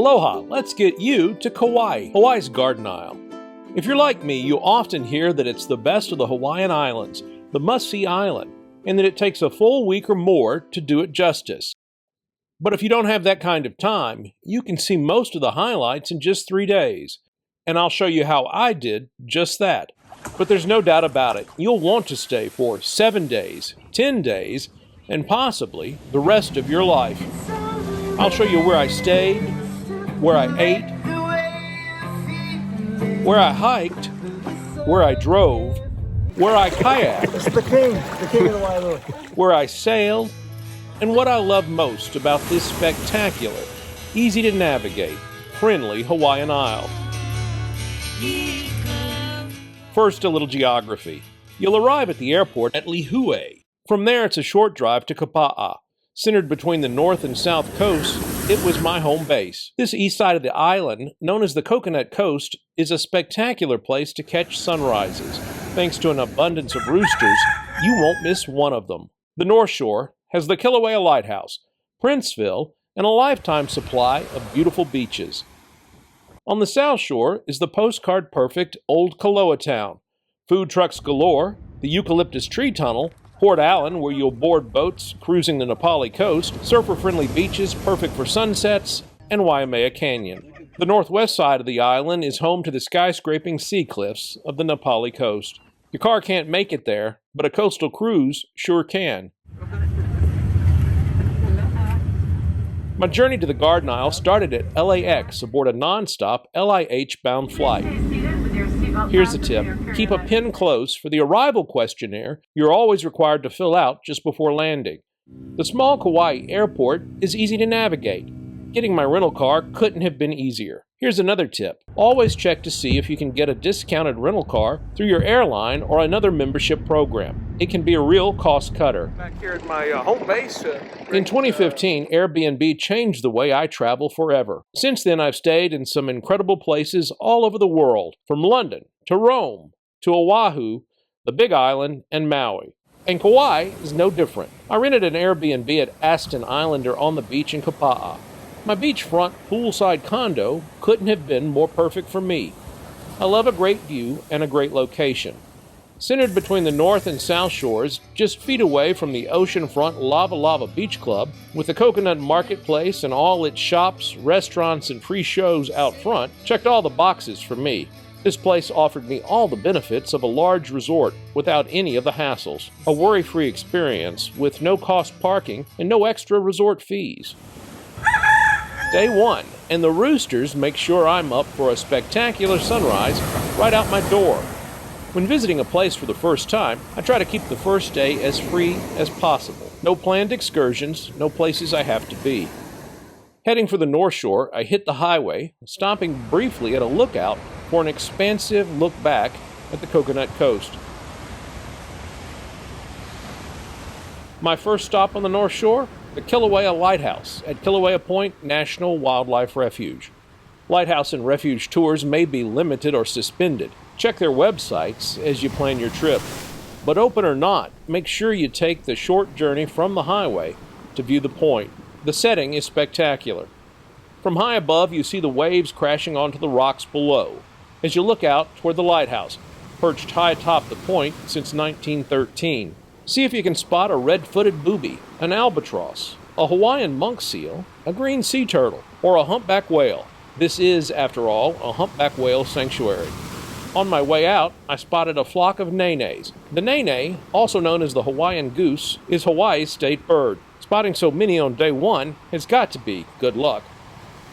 Aloha, let's get you to Kauai, Hawaii's Garden Isle. If you're like me, you often hear that it's the best of the Hawaiian Islands, the must-see island, and that it takes a full week or more to do it justice. But if you don't have that kind of time, you can see most of the highlights in just 3 days. And I'll show you how I did just that. But there's no doubt about it, you'll want to stay for 7 days, 10 days, and possibly the rest of your life. I'll show you where I stayed, where I ate, where I hiked, where I drove, where I kayaked, it's the king of the Wailua, where I sailed, and what I love most about this spectacular, easy to navigate, friendly Hawaiian Isle. First, a little geography. You'll arrive at the airport at Lihue. From there, it's a short drive to Kapa'a. Centered between the north and south coasts, it was my home base. This east side of the island, known as the Coconut Coast, is a spectacular place to catch sunrises. Thanks to an abundance of roosters, you won't miss one of them. The North Shore has the Kilauea Lighthouse, Princeville, and a lifetime supply of beautiful beaches. On the South Shore is the postcard-perfect Old Koloa Town, food trucks galore, the Eucalyptus Tree Tunnel, Port Allen, where you'll board boats cruising the Napali Coast, surfer-friendly beaches perfect for sunsets, and Waimea Canyon. The northwest side of the island is home to the skyscraping sea cliffs of the Napali Coast. Your car can't make it there, but a coastal cruise sure can. My journey to the Garden Isle started at LAX aboard a non-stop LIH-bound flight. Here's the tip. Keep a pin close for the arrival questionnaire you're always required to fill out just before landing. The small Kauai airport is easy to navigate. Getting my rental car couldn't have been easier. Here's another tip. Always check to see if you can get a discounted rental car through your airline or another membership program. It can be a real cost cutter. Back here at my home base. In 2015, Airbnb changed the way I travel forever. Since then, I've stayed in some incredible places all over the world, from London to Rome to Oahu, the Big Island, and Maui. And Kauai is no different. I rented an Airbnb at Aston Islander on the beach in Kapa'a. My beachfront poolside condo couldn't have been more perfect for me. I love a great view and a great location. Centered between the north and south shores, just feet away from the oceanfront Lava Lava Beach Club, with the Coconut Marketplace and all its shops, restaurants, and free shows out front, checked all the boxes for me. This place offered me all the benefits of a large resort without any of the hassles. A worry-free experience with no cost parking and no extra resort fees. Day 1, and the roosters make sure I'm up for a spectacular sunrise right out my door. When visiting a place for the first time, I try to keep the first day as free as possible. No planned excursions, no places I have to be. Heading for the North Shore, I hit the highway, stopping briefly at a lookout for an expansive look back at the Coconut Coast. My first stop on the North Shore? The Kilauea Lighthouse at Kilauea Point National Wildlife Refuge. Lighthouse and refuge tours may be limited or suspended. Check their websites as you plan your trip. But open or not, make sure you take the short journey from the highway to view the point. The setting is spectacular. From high above, you see the waves crashing onto the rocks below. As you look out toward the lighthouse, perched high atop the point since 1913. See if you can spot a red-footed booby, an albatross, a Hawaiian monk seal, a green sea turtle, or a humpback whale. This is, after all, a humpback whale sanctuary. On my way out, I spotted a flock of nenes. The nene, also known as the Hawaiian goose, is Hawaii's state bird. Spotting so many on day 1 has got to be good luck.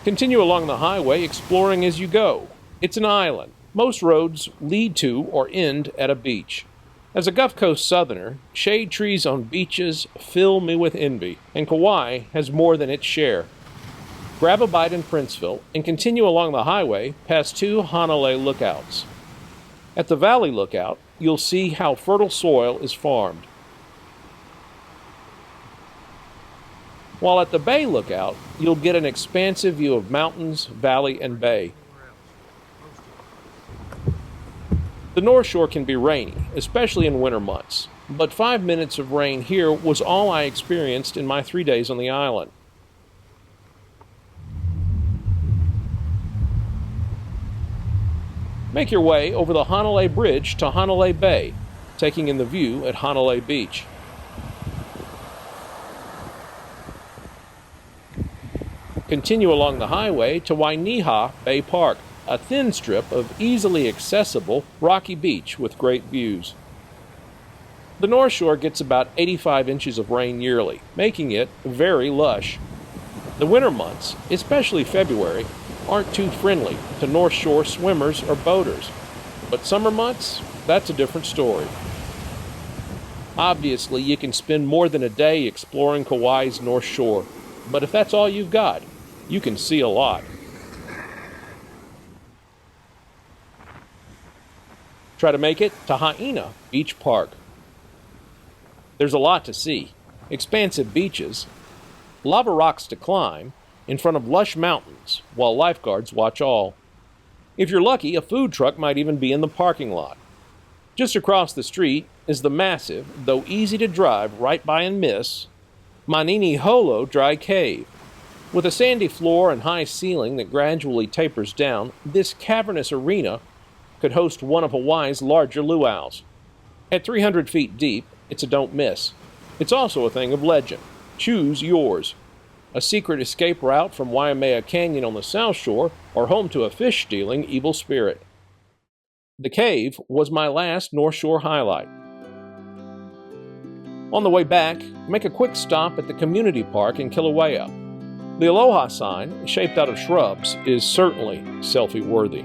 Continue along the highway, exploring as you go. It's an island. Most roads lead to or end at a beach. As a Gulf Coast Southerner, shade trees on beaches fill me with envy, and Kauai has more than its share. Grab a bite in Princeville and continue along the highway past 2 Hanalei lookouts. At the Valley Lookout, you'll see how fertile soil is farmed. While at the Bay Lookout, you'll get an expansive view of mountains, valley, and bay. The North Shore can be rainy, especially in winter months, but 5 minutes of rain here was all I experienced in my 3 days on the island. Make your way over the Hanalei Bridge to Hanalei Bay, taking in the view at Hanalei Beach. Continue along the highway to Wainiha Bay Park, a thin strip of easily accessible rocky beach with great views. The North Shore gets about 85 inches of rain yearly, making it very lush. The winter months, especially February, aren't too friendly to North Shore swimmers or boaters, but summer months, that's a different story. Obviously, you can spend more than a day exploring Kauai's North Shore, but if that's all you've got, you can see a lot. Try to make it to Haina Beach Park. There's a lot to see. Expansive beaches, lava rocks to climb, in front of lush mountains, while lifeguards watch all. If you're lucky, a food truck might even be in the parking lot. Just across the street is the massive, though easy to drive right by and miss, Manini Holo Dry Cave. With a sandy floor and high ceiling that gradually tapers down, this cavernous arena could host one of Hawaii's larger luau's. At 300 feet deep, it's a don't miss. It's also a thing of legend. Choose yours. A secret escape route from Waimea Canyon on the south shore, or home to a fish-stealing evil spirit. The cave was my last North Shore highlight. On the way back, make a quick stop at the community park in Kilauea. The Aloha sign, shaped out of shrubs, is certainly selfie-worthy.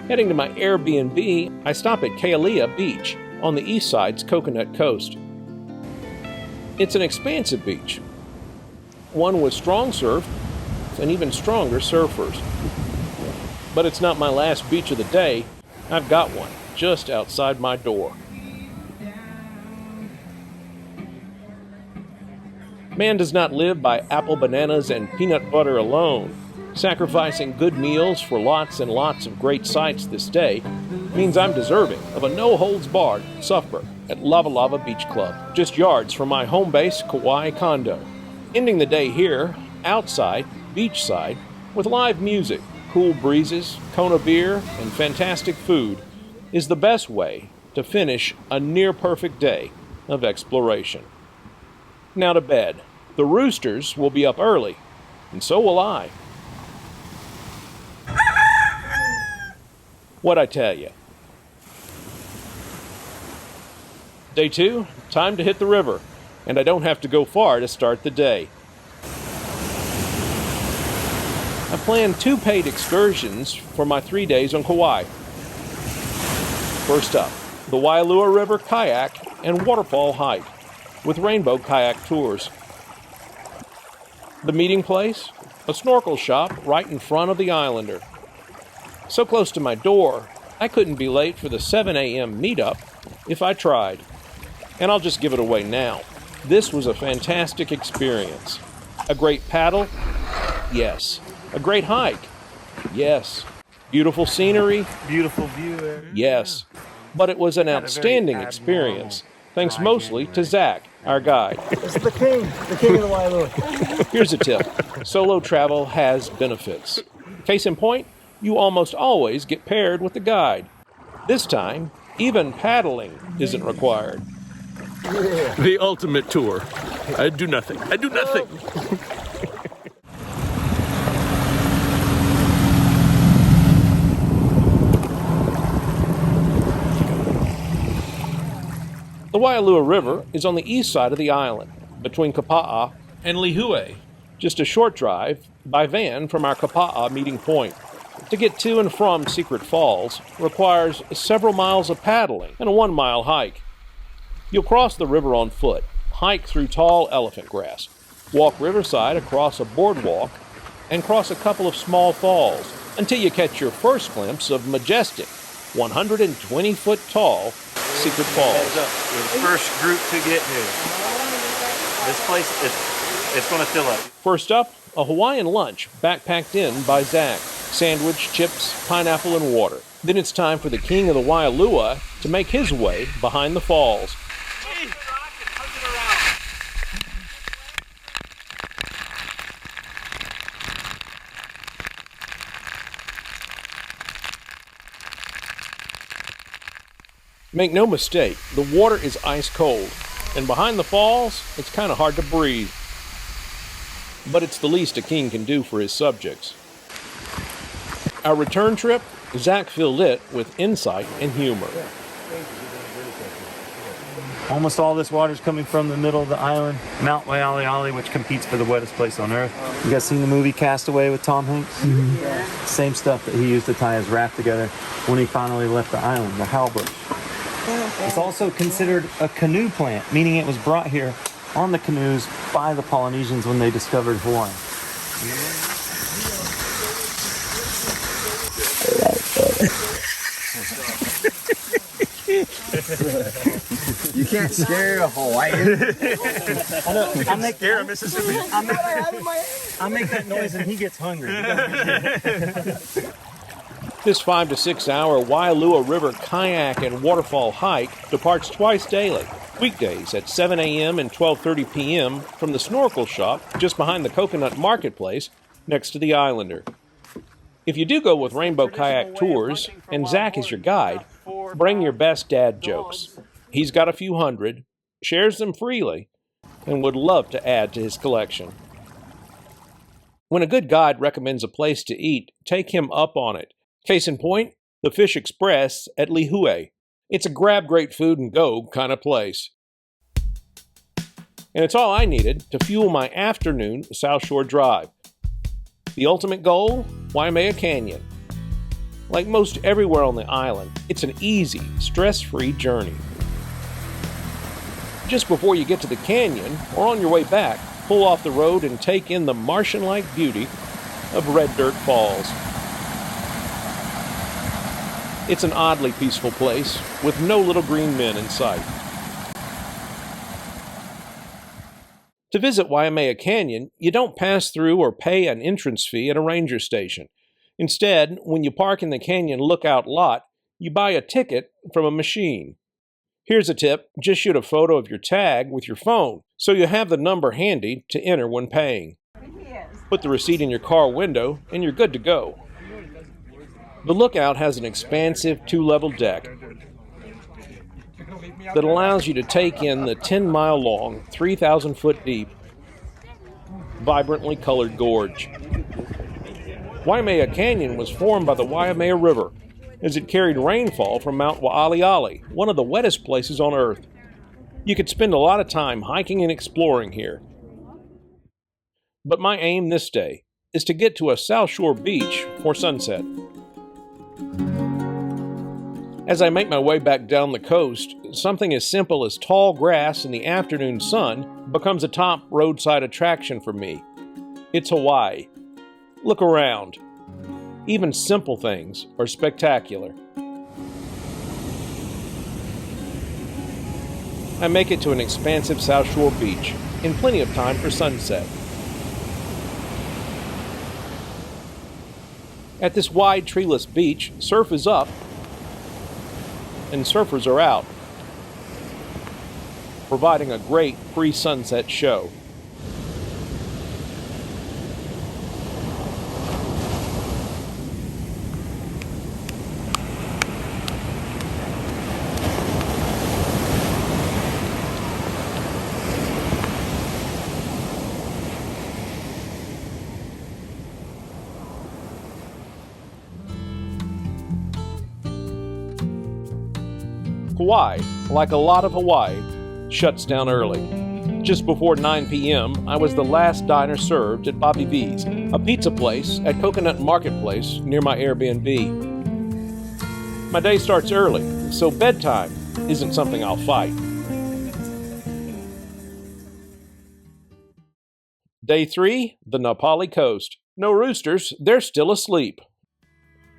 Heading to my Airbnb, I stop at Kealia Beach on the east side's Coconut Coast. It's an expansive beach, one with strong surf and even stronger surfers. But it's not my last beach of the day. I've got one just outside my door. Man does not live by apple, bananas, and peanut butter alone. Sacrificing good meals for lots and lots of great sights this day means I'm deserving of a no-holds-barred supper at Lava Lava Beach Club, just yards from my home base Kauai condo. Ending the day here, outside, beachside, with live music, cool breezes, Kona beer, and fantastic food is the best way to finish a near-perfect day of exploration. Now to bed. The roosters will be up early, and so will I. What'd I tell you? Day 2, time to hit the river, and I don't have to go far to start the day. I planned 2 paid excursions for my 3 days on Kauai. First up, the Wailua River kayak and waterfall hike with rainbow kayak tours. The meeting place, a snorkel shop right in front of the Islander. So close to my door, I couldn't be late for the 7 a.m. meetup if I tried. And I'll just give it away now. This was a fantastic experience. A great paddle? Yes. A great hike? Yes. Beautiful scenery? Beautiful view. Yes. But it was an outstanding experience, thanks mostly to Zach, our guide. It's the king of the Wailua. Here's a tip. Solo travel has benefits. Case in point, you almost always get paired with a guide. This time, even paddling isn't required. Yeah. The ultimate tour. I do nothing. I do nothing. The Wailua River is on the east side of the island, between Kapa'a and Lihue. Just a short drive by van from our Kapa'a meeting point. To get to and from Secret Falls requires several miles of paddling and a 1-mile hike. You'll cross the river on foot, hike through tall elephant grass, walk riverside across a boardwalk, and cross a couple of small falls until you catch your first glimpse of majestic, 120-foot tall Secret Falls. You're the first group to get here. This place, it's going to fill up. First up, a Hawaiian lunch backpacked in by Zach. Sandwich, chips, pineapple, and water. Then it's time for the king of the Wailua to make his way behind the falls. Make no mistake, the water is ice cold, and behind the falls, it's kind of hard to breathe. But it's the least a king can do for his subjects. Our return trip, Zach filled it with insight and humor. Almost all this water is coming from the middle of the island, Mount Wai'ale'ale, which competes for the wettest place on earth. You guys seen the movie Castaway with Tom Hanks? Mm-hmm. Yeah. Same stuff that he used to tie his raft together when he finally left the island, the halbush. It's also considered a canoe plant, meaning it was brought here on the canoes by the Polynesians when they discovered Hawaii. You can't scare a Hawaiian. I make scare a Mississippi. I make that noise and he gets hungry. This 5 to 6 hour Wailua River kayak and waterfall hike departs twice daily, weekdays at 7 a.m. and 12:30 p.m. from the snorkel shop just behind the Coconut Marketplace next to the Islander. If you do go with Rainbow Kayak Tours and Zach is your guide, bring your best dad jokes. He's got a few hundred, shares them freely, and would love to add to his collection. When a good guide recommends a place to eat, take him up on it. Case in point, the Fish Express at Lihue. It's a grab great food and go kind of place. And it's all I needed to fuel my afternoon South Shore drive. The ultimate goal? Waimea Canyon. Like most everywhere on the island, it's an easy, stress-free journey. Just before you get to the canyon, or on your way back, pull off the road and take in the Martian-like beauty of Red Dirt Falls. It's an oddly peaceful place, with no little green men in sight. To visit Waimea Canyon, you don't pass through or pay an entrance fee at a ranger station. Instead, when you park in the canyon lookout lot, you buy a ticket from a machine. Here's a tip, just shoot a photo of your tag with your phone, so you have the number handy to enter when paying. Put the receipt in your car window, and you're good to go. The lookout has an expansive 2-level deck that allows you to take in the 10-mile-long, 3,000-foot deep, vibrantly colored gorge. Waimea Canyon was formed by the Waimea River as it carried rainfall from Mount Wai'ale'ale, one of the wettest places on Earth. You could spend a lot of time hiking and exploring here. But my aim this day is to get to a South Shore beach for sunset. As I make my way back down the coast, something as simple as tall grass in the afternoon sun becomes a top roadside attraction for me. It's Hawaii. Look around. Even simple things are spectacular. I make it to an expansive South Shore beach in plenty of time for sunset. At this wide, treeless beach, surf is up and surfers are out, providing a great pre-sunset show. Kauai, like a lot of Hawaii, shuts down early. Just before 9 p.m., I was the last diner served at Bobby V's, a pizza place at Coconut Marketplace near my Airbnb. My day starts early, so bedtime isn't something I'll fight. Day 3, the Napali Coast. No roosters, they're still asleep.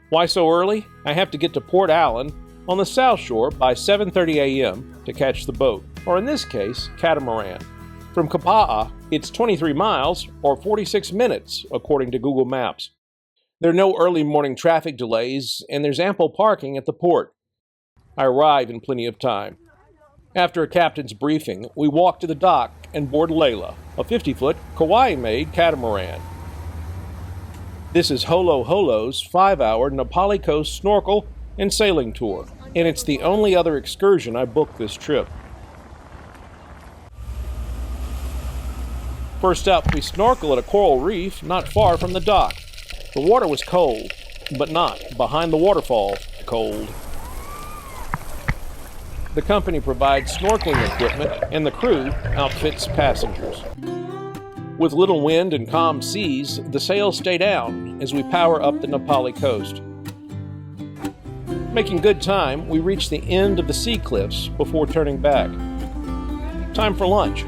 Why so early? I have to get to Port Allen on the South Shore by 7:30 a.m. to catch the boat, or in this case, catamaran. From Kapa'a, it's 23 miles or 46 minutes, according to Google Maps. There are no early morning traffic delays, and there's ample parking at the port. I arrive in plenty of time. After a captain's briefing, we walk to the dock and board Layla, a 50-foot Kauai-made catamaran. This is Holo Holo's 5-hour Napali Coast snorkel and sailing tour, and it's the only other excursion I booked this trip. First up, we snorkel at a coral reef not far from the dock. The water was cold, but not behind the waterfall cold. The company provides snorkeling equipment, and the crew outfits passengers. With little wind and calm seas, the sails stay down as we power up the Napali Coast. Making good time, we reach the end of the sea cliffs before turning back. Time for lunch.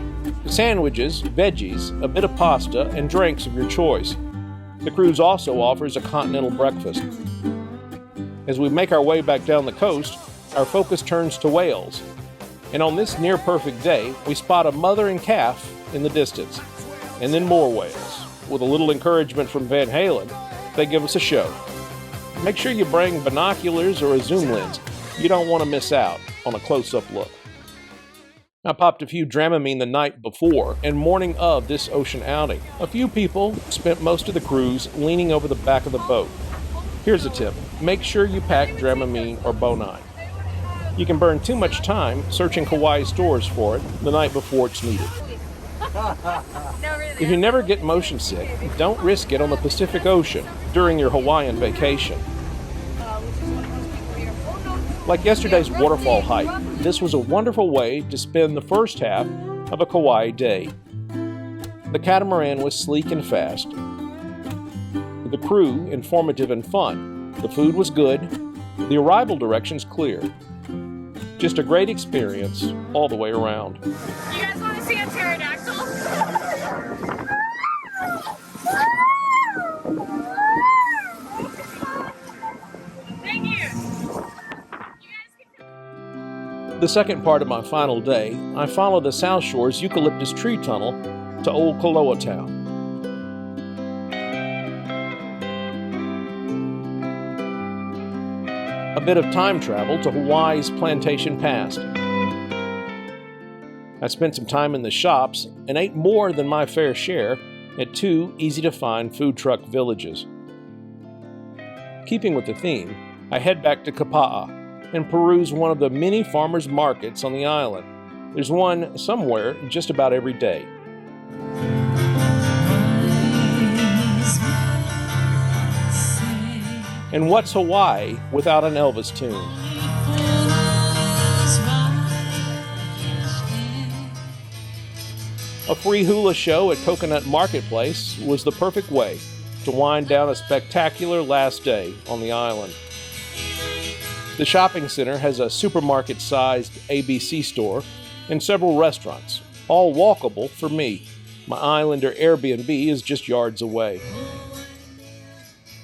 Sandwiches, veggies, a bit of pasta, and drinks of your choice. The cruise also offers a continental breakfast. As we make our way back down the coast, our focus turns to whales. And on this near-perfect day, we spot a mother and calf in the distance. And then more whales. With a little encouragement from Van Halen, they give us a show. Make sure you bring binoculars or a zoom lens. You don't want to miss out on a close-up look. I popped a few Dramamine the night before and morning of this ocean outing. A few people spent most of the cruise leaning over the back of the boat. Here's a tip. Make sure you pack Dramamine or Bonine. You can burn too much time searching Kauai stores for it the night before it's needed. If you never get motion sick, don't risk it on the Pacific Ocean during your Hawaiian vacation. Like yesterday's waterfall hike, this was a wonderful way to spend the first half of a Kauai day. The catamaran was sleek and fast. The crew informative and fun. The food was good. The arrival directions clear. Just a great experience all the way around. You guys want to see a pterodactyl? Thank you. The second part of my final day, I follow the South Shore's eucalyptus tree tunnel to old Koloa Town. A bit of time travel to Hawaii's plantation past. I spent some time in the shops and ate more than my fair share at two easy-to-find food truck villages. Keeping with the theme, I head back to Kapa'a and peruse one of the many farmers' markets on the island. There's one somewhere just about every day. And what's Hawaii without an Elvis tune? A free hula show at Coconut Marketplace was the perfect way to wind down a spectacular last day on the island. The shopping center has a supermarket-sized ABC store and several restaurants, all walkable for me. My Islander Airbnb is just yards away.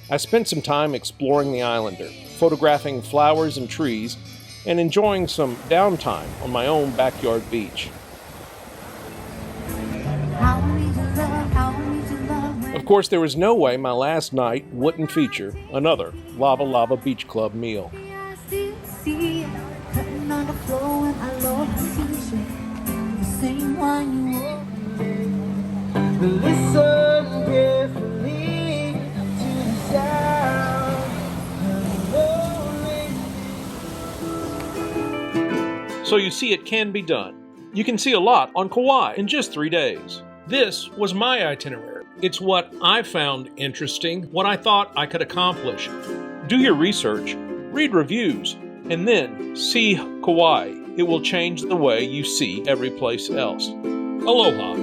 I spent some time exploring the Islander, photographing flowers and trees, and enjoying some downtime on my own backyard beach. Of course, there was no way my last night wouldn't feature another Lava Lava Beach Club meal. So you see, it can be done. You can see a lot on Kauai in just 3 days. This was my itinerary. It's what I found interesting, what I thought I could accomplish. Do your research, read reviews, and then see Kauai. It will change the way you see every place else. Aloha.